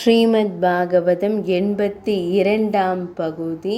ஸ்ரீமத் பாகவதம் 82ஆம் பகுதி.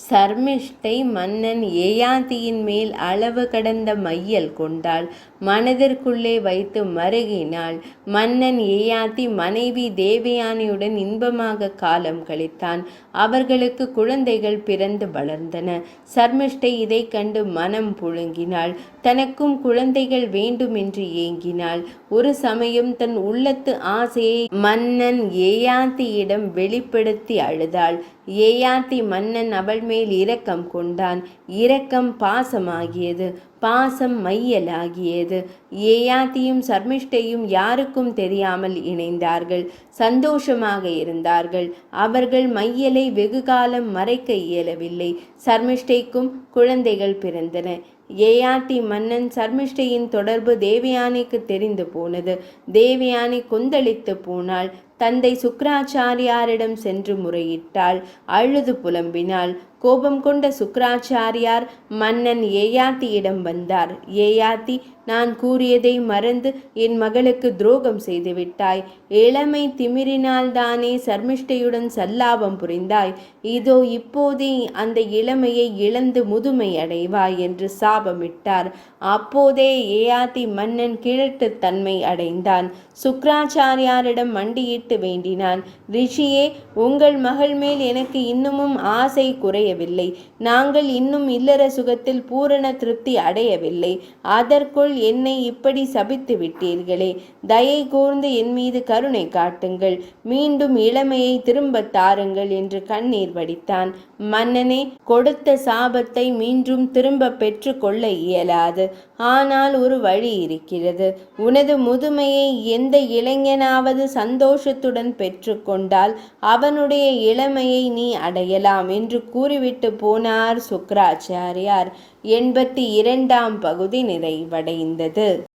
சர்மிஷ்டை மன்னன் யயாதியின் மேல் அளவு கடந்த மையல் கொண்டாள். மனதிற்குள்ளே வைத்து மருகினாள். மன்னன் யயாதி மனைவி தேவயானியுடன் இன்பமாக காலம் கழித்தான். அவர்களுக்கு குழந்தைகள் பிறந்து வளர்ந்தன. சர்மிஷ்டை இதை கண்டு மனம் புழுங்கினாள். தனக்கும் குழந்தைகள் வேண்டுமென்று ஏங்கினாள். ஒரு சமயம் தன் உள்ளத்து ஆசையை மன்னன் யயாதியிடம் வெளிப்படுத்தி அழுதாள். யயாதி மன்னன் அவள் மேல் இரக்கம் கொண்டான். இரக்கம் பாசமாகியது, பாசம் மையலாகியது. யயாதியும் சர்மிஷ்டையும் யாருக்கும் தெரியாமல் இணைந்தார்கள். சந்தோஷமாக இருந்தார்கள். அவர்கள் மையலை வெகுகாலம் மறைக்க இயலவில்லை. சர்மிஷ்டைக்கும் குழந்தைகள் பிறந்தன. யயாதி மன்னன் சர்மிஷ்டையின் தொடர்பு தேவயானிக்கு தெரிந்து போனது. தேவயானி கொந்தளித்து போனாள். தந்தை சுக்ராச்சாரியாரிடம் சென்று முறையிட்டாள். அழுது புலம்பினாள். கோபம் கொண்ட சுக்ராச்சாரியார் மன்னன் யயாதியிடம் வந்தார். யயாதி, நான் கூறியதை மறந்து என் மகளுக்கு துரோகம் செய்துவிட்டாய். இளமை திமிரினால்தானே சர்மிஷ்டையுடன் சல்லாபம் புரிந்தாய். இதோ இப்போதே அந்த இளமையை இழந்து முதுமை அடைவாய் என்று சாபமிட்டார். அப்போதே யயாதி மன்னன் கிழட்டுத்தன்மை அடைந்தான். சுக்ராச்சாரியாரிடம் மண்டியிட்டு வேண்டினான். ரிஷியே, உங்கள் மகள் மேல் எனக்கு இன்னமும் ஆசை குறையவில்லை. நாங்கள் இன்னும் இல்லற சுகத்தில் பூரண திருப்தி அடையவில்லை. அதற்குள் என்னை இப்படி சபித்து விட்டீர்களே. தயை கூர்ந்து என் மீது கருணை காட்டுங்கள். மீண்டும் இளமையை திரும்ப தாருங்கள் என்று கண்ணீர் வடித்தான். மன்னனே, கொடுத்த சாபத்தை மீண்டும் திரும்ப பெற்று கொள்ள இயலாது. ஆனால் ஒரு வழி இருக்கிறது. உனது முதுமையை எந்த இளைஞனாவது சந்தோஷத்துடன் பெற்றுக்கொண்டால் அவனுடைய இளமையை நீ அடையலாம் என்று கூறிவிட்டு போனார் சுக்ராச்சாரியார். 82ஆம் பகுதி நிறைவடைந்தது.